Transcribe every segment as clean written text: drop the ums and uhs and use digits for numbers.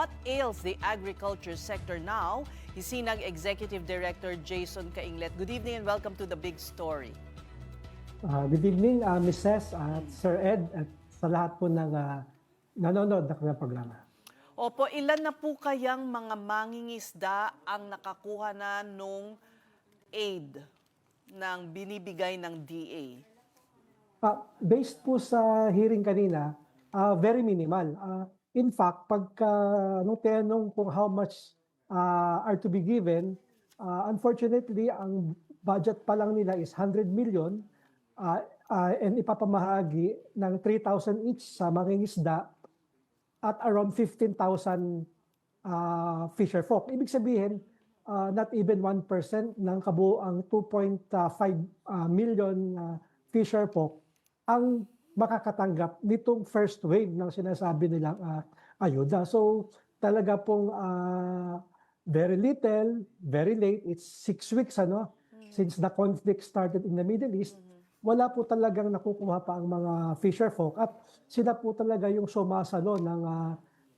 What ails the agriculture sector now? Hisinag Executive Director Jason Cainglet. Good evening and welcome to The Big Story. Good evening, Mrs. at Sir Ed at sa lahat po ng nanonood na kanyang programa. Opo, ilan na po kayang mga mangingisda ang nakakuha na nung aid ng binibigay ng DA? Based po sa hearing kanina, very minimal. In fact, pagka nung tinanong kung how much are to be given, unfortunately, ang budget pa lang nila is 100 million and ipapamahagi ng 3,000 each sa mangingisda at around 15,000 fisher folk. Ibig sabihin, not even 1% ng kabuoang 2.5 million fisher folk ang makakatanggap nitong first wave ng sinasabi nilang ayuda. So talaga pong very little, very late. It's 6 weeks since the conflict started in the Middle East. Wala po talagang nakukuha pa ang mga fisher folk at sila po talaga yung sumasalo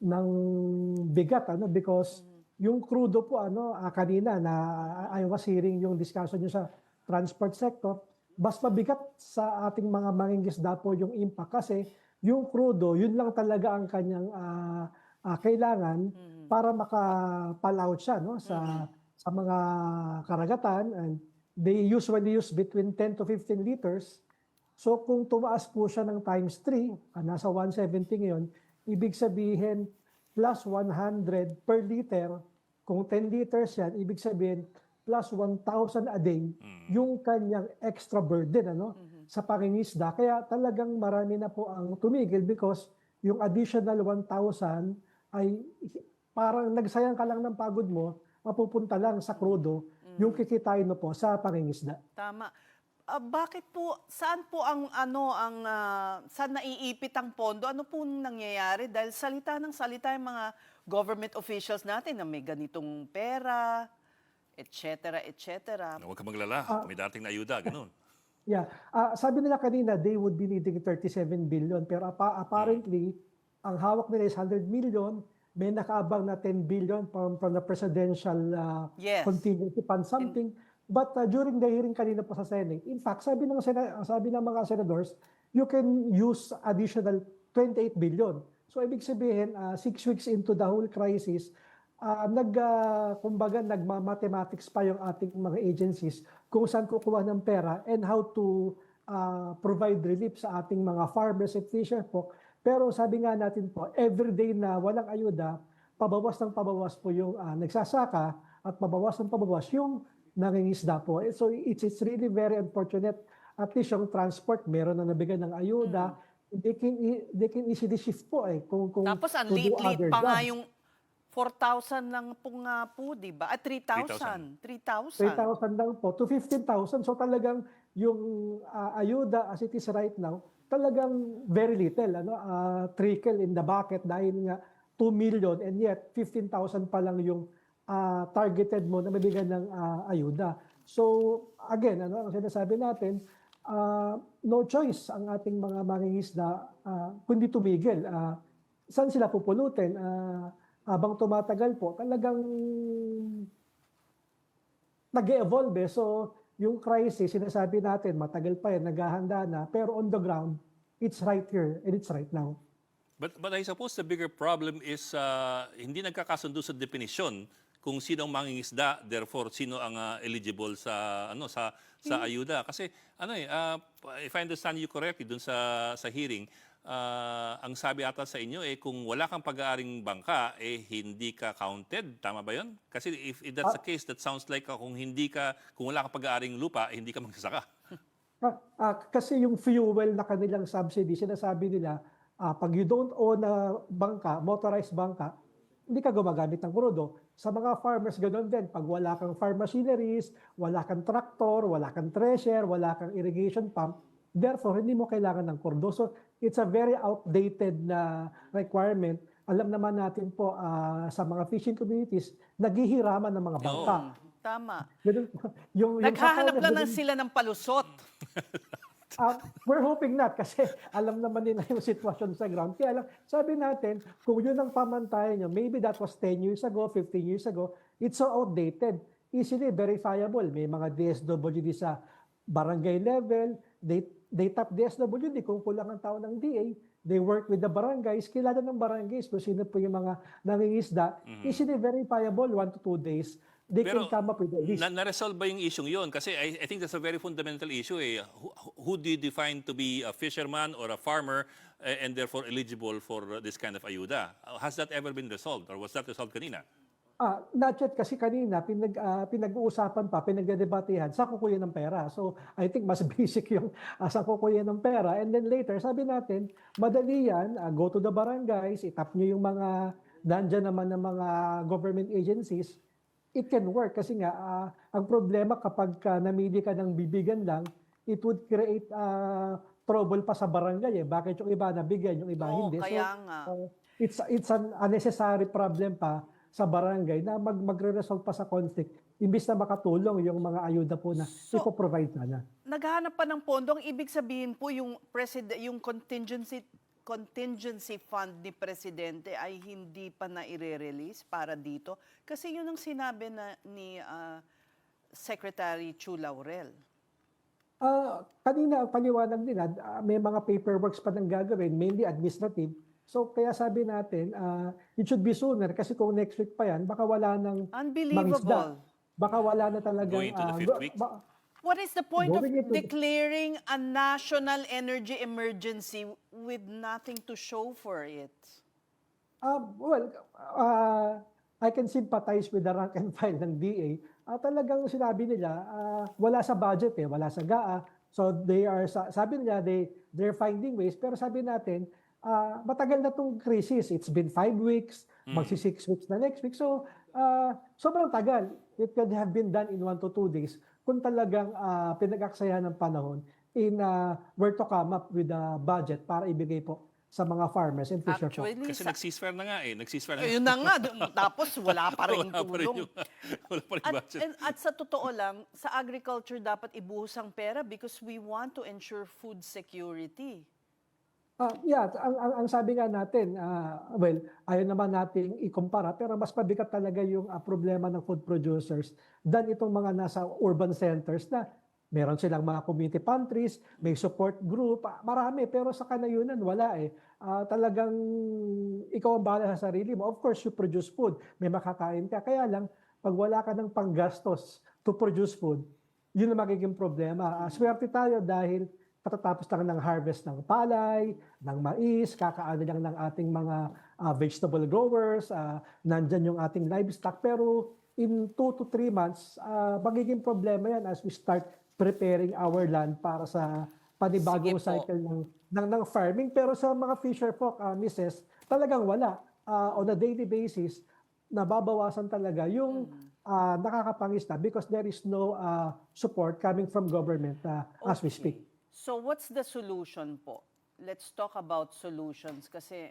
ng bigat because yung crudo po kanina na I was hearing yung discussion nyo sa transport sector, mas mabigat sa ating mga mangingisda po yung impact kasi yung crudo, yun lang talaga ang kanyang kailangan para makapalaut siya sa mga karagatan, and they usually use between 10 to 15 liters. So kung tumaas po siya ng times 3, nasa 170 ngayon, ibig sabihin plus 100 per liter. Kung 10 liters yan, ibig sabihin plus 1,000 a day yung kanyang extra burden sa pangingisda. Kaya talagang marami na po ang tumigil because yung additional 1,000 ay parang nagsayang ka lang ng pagod mo, mapupunta lang sa krudo, yung kikitain mo po sa pangingisda. Tama. Bakit po, saan po saan naiipit ang pondo? Ano po nangyayari? Dahil salita ng salita yung mga government officials natin na may ganitong pera, etc. Huwag ka maglala, may dating na ayuda, ganun. Yeah. Sabi nila kanina, they would be needing 37 billion. Pero apparently, ang hawak nila is 100 million. May nakaabang na 10 billion from the presidential contingency fund something. But during the hearing kanina po sa Senate, in fact, sabi ng mga senators, you can use additional 28 billion. So ibig sabihin, 6 weeks into the whole crisis, kumbaga nagma-mathematics pa yung ating mga agencies kung saan kukuha ng pera and how to provide relief sa ating mga farmers and fisher folk. Pero sabi nga natin po, everyday na walang ayuda, pabawas ng pabawas po yung nagsasaka at pabawas ng pabawas yung nangingisda po. So it's really very unfortunate. At least yung transport, meron na nabigyan ng ayuda. They can easily shift po kung Tapos ang liit-liit pa nga yung 4,000 lang po nga po, di ba? At 3,000. 3,000 lang po to 15,000. So talagang yung ayuda as it is right now, talagang very little. Trickle in the bucket dahil nga 2 million and yet 15,000 pa lang yung targeted mo na mabigyan ng ayuda. So again, ang sinasabi natin, no choice ang ating mga mangingisda kundi tumigil. Saan sila pupulutin? Habang tumatagal po, talagang nag-evolve. So, yung crisis, sinasabi natin, matagal pa yan, naghahanda na. Pero on the ground, it's right here and it's right now. But I suppose the bigger problem is hindi nagkakasundo sa definition kung sino ang mangingisda, therefore sino ang eligible sa ayuda. Kasi if I understand you correctly dun sa hearing, ang sabi ata sa inyo kung wala kang pag-aaring bangka hindi ka counted, tama ba 'yon? Kasi if that's the case, that sounds like kung wala kang pag-aaring lupa, hindi ka magsasaka. Kasi yung fuel na kanilang subsidy, sinasabi nila, pag you don't own a bangka, motorized bangka, hindi ka gumagamit ng krudo. Sa mga farmers, ganoon din. Pag wala kang farm machineries, wala kang tractor, wala kang thresher, wala kang irrigation pump, therefore, hindi mo kailangan ng krudo. So, it's a very outdated na requirement. Alam naman natin po sa mga fishing communities, naghihiraman ng mga bangka. Tama. Yung Naghahanap lang sila ng palusot. We're hoping not kasi alam naman nila yung sitwasyon sa ground. Kaya lang, sabi natin, kung yun ang pamantayan nyo, maybe that was 10 years ago, 15 years ago, it's so outdated. Easily verifiable. May mga DSWD sa barangay level, they tap DSWD kung kulang ang tao ng DA, they work with the barangays, kilala ng barangays kung sino po yung mga nangingisda, easily verifiable 1 to 2 days. They Pero can come up with a list. na-resolve ba yung issue yun? Kasi I think that's a very fundamental issue. Who do you define to be a fisherman or a farmer and therefore eligible for this kind of ayuda? Has that ever been resolved or was that resolved kanina? Not yet kasi kanina pinag-uusapan pa, pinagdedebatehan sa kukuha ng pera. So I think mas basic yung sa kukuha ng pera. And then later, sabi natin, madali yan, go to the barangays, itap nyo yung mga, nandyan naman ng mga government agencies, it can work. Kasi nga, ang problema kapag namili ka ng bibigan lang, it would create trouble pa sa barangay. Bakit yung iba nabigyan, yung iba Oo, hindi. kaya nga. It's an unnecessary problem pa sa barangay na magre-resolve pa sa conflict imbis na makatulong yung mga ayuda po na ipo-provide na. Naghahanap pa ng pondo, ang ibig sabihin po yung contingency fund ni Presidente ay hindi pa na i-release para dito? Kasi yun ang sinabi ni Secretary Chu Laurel. Kanina, paliwanag nila, may mga paperworks pa nang gagawin, mainly administrative. So, kaya sabi natin, it should be sooner kasi kung next week pa yan, baka wala nang Unbelievable. mangisda. Baka wala na talagang... Going to the fifth week? What is the point of Going into- declaring a national energy emergency with nothing to show for it? I can sympathize with the rank and file ng DA. Talagang sinabi nila, wala sa budget wala sa GAA. So sabi nila, they're finding ways. Pero sabi natin, matagal na tong crisis. It's been 5 weeks, magsi 6 weeks na next week. So sobrang tagal. It could have been done in 1 to 2 days kung talagang pinag-aksayahan ng panahon in where to come up with a budget para ibigay po sa mga farmers and fisher folk. Actually, Kasi nag-ceasefire na nga Nag-ceasefire na yun na nga. Tapos wala pa rin Wala pa rin tulong. wala pa rin budget. At sa totoo lang, sa agriculture dapat ibuhos ang pera because we want to ensure food security. Ang sabi nga natin, ayaw naman nating ikumpara, pero mas mabigat talaga yung problema ng food producers than itong mga nasa urban centers na meron silang mga community pantries, may support group, marami, pero sa kanayunan, wala talagang ikaw ang bahala sa sarili mo. Of course, you produce food, may makakain ka. Kaya lang, pag wala ka ng panggastos to produce food, yun ang magiging problema. Swerte tayo dahil patatapos lang ng harvest ng palay, ng mais, kakaano lang ng ating mga vegetable growers, nandyan yung ating livestock. Pero in 2 to 3 months, magiging problema yan as we start preparing our land para sa panibagong Sige po. cycle ng farming. Pero sa mga fisher folk, Mrs., talagang wala. On a daily basis, nababawasan talaga yung nakakapangisda because there is no support coming from government as we speak. So what's the solution po? Let's talk about solutions kasi,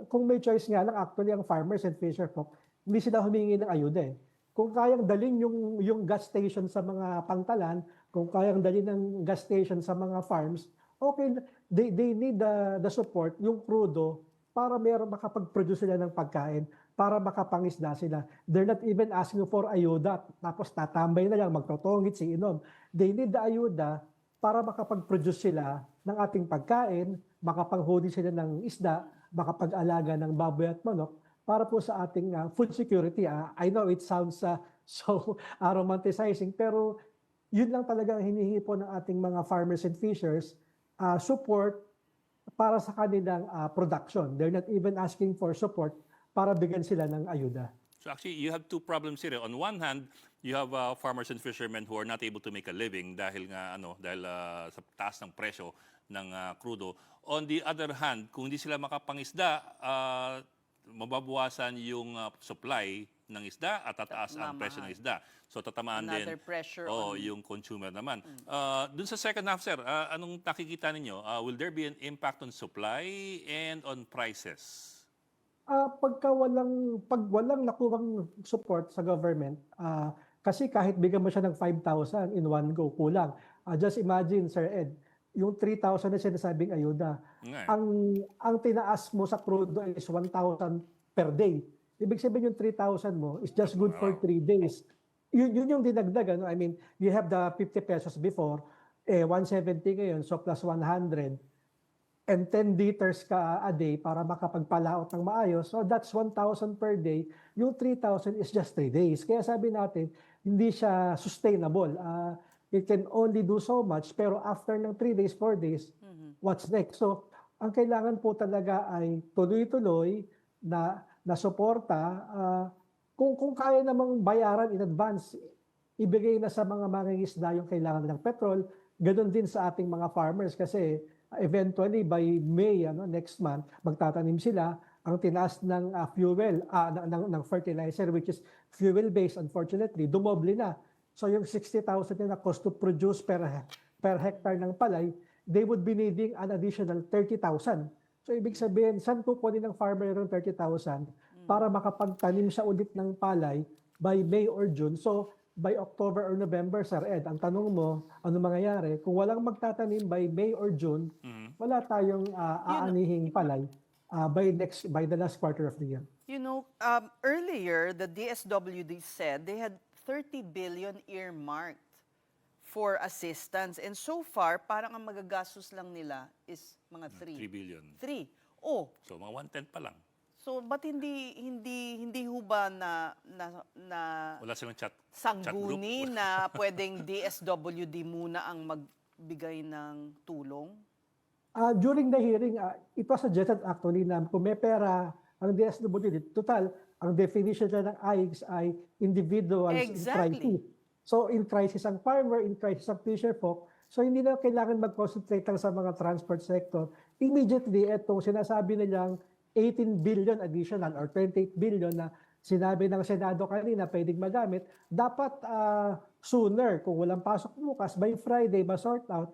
Kung may choice nga lang, actually, ang farmers and fisher folk, hindi sila humingi ng ayuda Kung kayang dalhin yung gas station sa mga pantalan, kung kayang dalhin ng gas station sa mga farms, okay, they need the support, yung crudo, para makapag-produce sila ng pagkain, para makapangisda sila. They're not even asking for ayuda, tapos tatambay na lang, magtotongit, inom. They need the ayuda para makapag-produce sila ng ating pagkain, makapanghuli sila ng isda, makapag-alaga ng baboy at manok, para po sa ating food security. I know it sounds so romanticizing, pero yun lang talaga ang hinihingi po ng ating mga farmers and fishers, support para sa kanilang production. They're not even asking for support para bigyan sila ng ayuda. So actually, you have two problems here. On one hand, you have farmers and fishermen who are not able to make a living dahil sa taas ng presyo ng crudo. On the other hand, kung hindi sila makapangisda, mababawasan yung supply ng isda at tataas ang presyo ng isda. So tatamaan Another din pressure yung consumer naman. Dun sa second half, sir, anong nakikita ninyo? Will there be an impact on supply and on prices? Pag walang nakuhang support sa government, Kasi kahit bigyan mo siya ng 5,000 in one go, kulang. Just imagine, Sir Ed, yung 3,000 na sinasabing ayuda, Nga eh. ang tinaas mo sa crude oil is 1,000 per day. Ibig sabihin yung 3,000 mo is just good for Wow. 3 days. Yun yung dinagdag. Ano? I mean, you have the 50 pesos before, 170 ngayon, so plus 100 and 10 liters ka a day para makapagpalaot ng maayos. So that's 1,000 per day. Yung 3,000 is just 3 days. Kaya sabi natin, hindi siya sustainable. It can only do so much, pero after ng 3 days, 4 days, what's next? So, ang kailangan po talaga ay tuloy-tuloy na suporta. Kung kaya namang bayaran in advance, ibigay na sa mga mangingisda yung kailangan ng petrol, ganun din sa ating mga farmers kasi eventually by May next month magtatanim sila. Ang tinaas ng fuel ng fertilizer, which is fuel based, unfortunately dumoble na. So yung 60,000 na cost to produce per hectare ng palay, they would be needing an additional 30,000. So ibig sabihin, saan kukunin ng farmer yung 30,000 para makapagtanim siya ulit ng palay by May or June? So by October or November, Sir Ed, ang tanong mo, ano mangyayari? Kung walang magtatanim by May or June, wala tayong aanihing palay by the last quarter of the year. You know, earlier, the DSWD said they had 30 billion earmarked for assistance. And so far, parang ang magagastos lang nila is mga 3 billion. 3. Oh, So mga 1/10 pa lang. so ba't hindi ho ba na Wala silang chat group. sangguni na pwedeng DSWD muna ang magbigay ng tulong? During the hearing, it was suggested actually na kung may pera ang DSWD, total, ang definition na ng AIGS ay individuals in Exactly. crisis. So in crisis ang farmer, in crisis ang fisher folk. So hindi na kailangan mag-concentrate lang sa mga transport sector. Immediately, itong sinasabi nilang 18 billion additional or 28 billion na sinabi ng Senado kanina pwedeng magamit, dapat sooner, kung walang pasok bukas, by Friday, ma-sort out,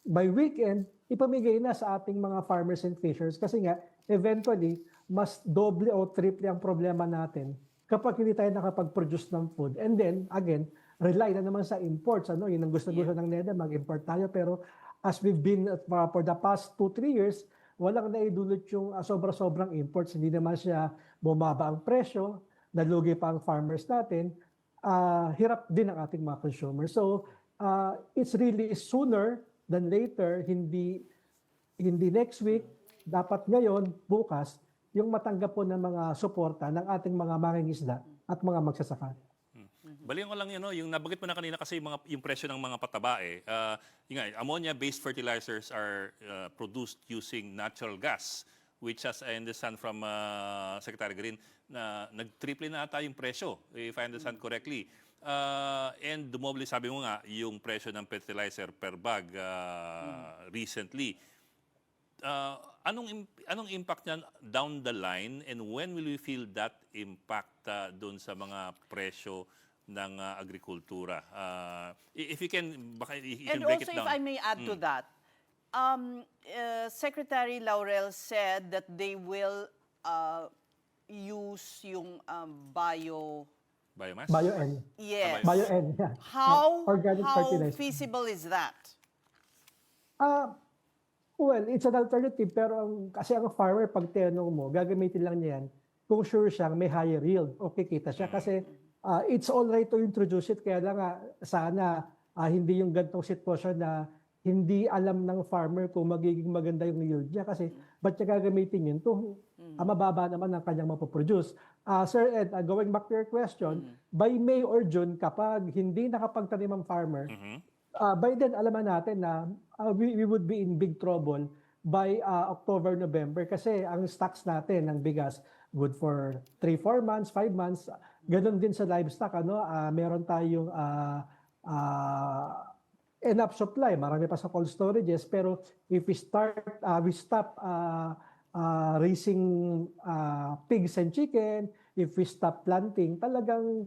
by weekend, ipamigay na sa ating mga farmers and fishers. Kasi nga, eventually, mas doble o triple ang problema natin kapag hindi tayo nakapag-produce ng food. And then, again, rely na naman sa imports. Yun ang gusto-gusto ng NEDA, mag-import tayo. Pero as we've been for the past 2-3 years, walang naidulot yung sobra-sobrang imports. Hindi naman siya bumaba ang presyo, nalugi pa ang farmers natin, hirap din ang ating mga consumers. So, it's really sooner than later, hindi next week, dapat ngayon, bukas, yung matanggap po ng mga suporta ng ating mga mangingisda at mga magsasaka. Balikan ko lang yun, yung nabanggit mo na kanina kasi yung presyo ng mga pataba ammonia-based fertilizers are produced using natural gas, which as I understand from Secretary Green, na nag-triple na ata yung presyo, if I understand correctly. And dumoble, sabi mo nga, yung presyo ng fertilizer per bag recently. Anong impact niyan down the line and when will we feel that impact doon sa mga presyo ng agrikultura? If you can, baka you can And break also, it down. if I may add to that, Secretary Laurel said that they will use yung Biomass? Bio-N. yes. Bio-N, yeah. How Organic fertilizer. feasible is that? Well, it's an alternative pero kasi ang farmer pag tinanong mo, gagamitin lang niya yan kung sure siyang may higher yield o kikita siya. Kasi it's all right to introduce it, kaya lang sana hindi yung gantong sitwasyon na hindi alam ng farmer kung magiging maganda yung yield niya kasi ba't niya gagamitin yun? Mababa naman ang kanyang mapoproduce. Sir Ed, going back to your question, by May or June, kapag hindi nakapagtanim ang farmer, by then alaman natin na we would be in big trouble by October, November kasi ang stocks natin ng bigas good for 3-4 months, 5 months. Ganon din sa livestock, meron tayong enough supply, marami pa sa cold storages, pero if we stop raising pigs and chicken, if we stop planting, talagang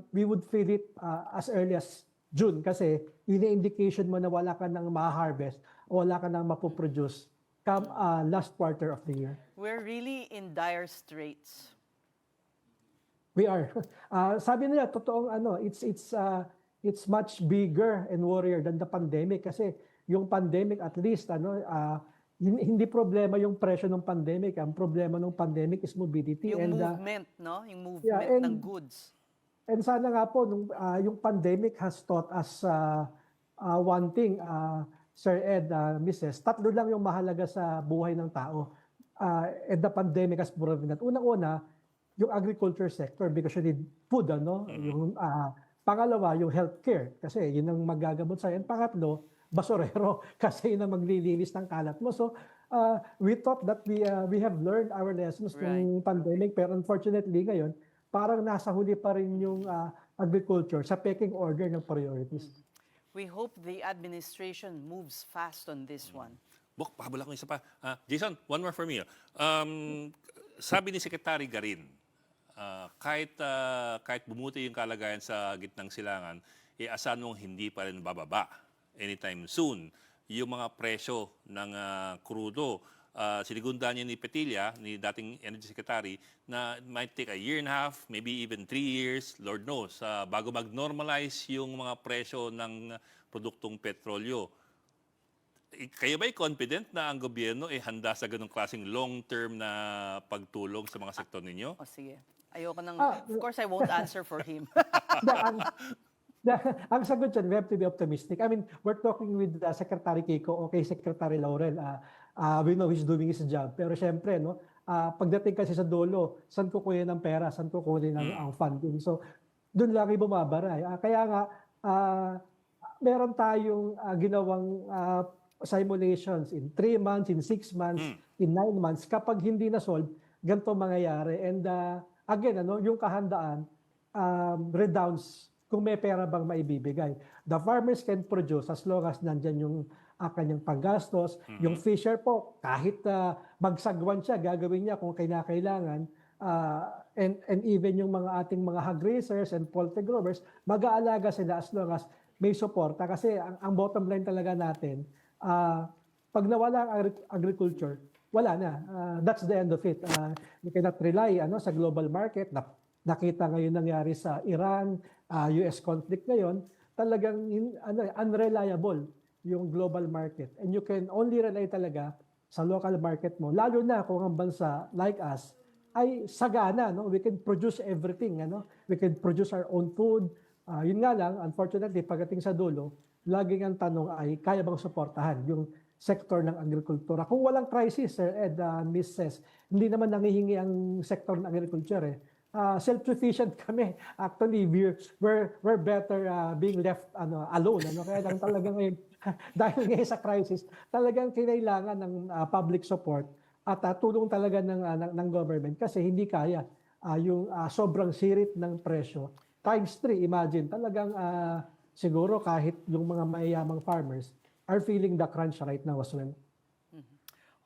we would feel it as early as June kasi yun yung indication mo na wala ka nang ma-harvest o wala ka nang mapoproduce come last quarter of the year. We're really in dire straits. We are. Sabi nila, totoong ano, it's much bigger and worrier than the pandemic kasi yung pandemic at least hindi problema yung presyo ng pandemic. Ang problema ng pandemic is mobility Yung and movement, no? Yung yeah, movement ng goods. and sana nga po yung pandemic has taught us one thing, Sir Ed, Mrs. Tatlo lang yung mahalaga sa buhay ng tao. And the pandemic has proven that. Unang-una, yung agriculture sector because you need food, ano? Yung pangalawa, yung healthcare kasi yun ang magagamot sa and pangatlo, basurero kasi yun ang maglilinis ng kalat mo. So, we thought that we have learned our lessons ng pandemic pero unfortunately ngayon, parang nasa huli pa rin yung agriculture sa pecking order ng priorities. We hope the administration moves fast on this one. Bok, pahabol ako isa pa. Jason, one more for me. Sabi ni Secretary Garin, kahit bumuti yung kalagayan sa gitnang silangan, asahan mong hindi pa rin bababa anytime soon yung mga presyo ng krudo. Sinigunda niya ni Petilla, ni dating Energy Secretary, na it might take a year and a half, maybe even 3 years, Lord knows, bago mag-normalize yung mga presyo ng produktong petrolyo. Kayo ba'y confident na ang gobyerno handa sa ganong klaseng long-term na pagtulong sa mga sektor ninyo? O sige. Ayoko nang, of course, I won't answer for him. Ang sagot dyan, we have to be optimistic. I mean, we're talking with Secretary Kiko, okay, Secretary Laurel. We know he's doing his job. Pero syempre, no, pagdating kasi sa dulo, saan kukunin ng pera, saan kukunin ang funding. So, doon lagi bumabara. Kaya nga, meron tayong ginawang simulations in 3 months, in 6 months, in 9 months. Kapag hindi na-solve, ganito mangyayari. And again, yung kahandaan, redounds kung may pera bang maibibigay. The farmers can produce as long as nandyan yung kanyang panggastos. Yung fisher po, kahit magsagwan siya, gagawin niya kung kailangan. And even yung mga ating mga hog raisers and poultry growers, mag-aalaga sila as long as may suporta. Kasi ang bottom line talaga natin, pag nawala ang agriculture, wala na. That's the end of it. You cannot rely sa global market. Nakita ngayon nangyari sa Iran, US conflict ngayon, talagang unreliable yung global market. And you can only rely talaga sa local market mo. Lalo na kung ang bansa like us ay sagana. No? We can produce everything. We can produce our own food. Yun nga lang, unfortunately, pagdating sa dulo, laging ang tanong ay kaya bang suportahan yung sektor ng agrikultura. Kung walang crisis, Sir Ed, Mrs., hindi naman nangihingi ang sektor ng agriculture. Self-sufficient kami. Actually, we're better being left alone. Kaya lang talagang ngayon, dahil ngayon sa crisis, talagang kinailangan ng public support at tulong talaga ng government kasi hindi kaya yung sobrang sirit ng presyo. Times 3, imagine, talagang siguro kahit yung mga mayayamang farmers are feeling the crunch right now as well.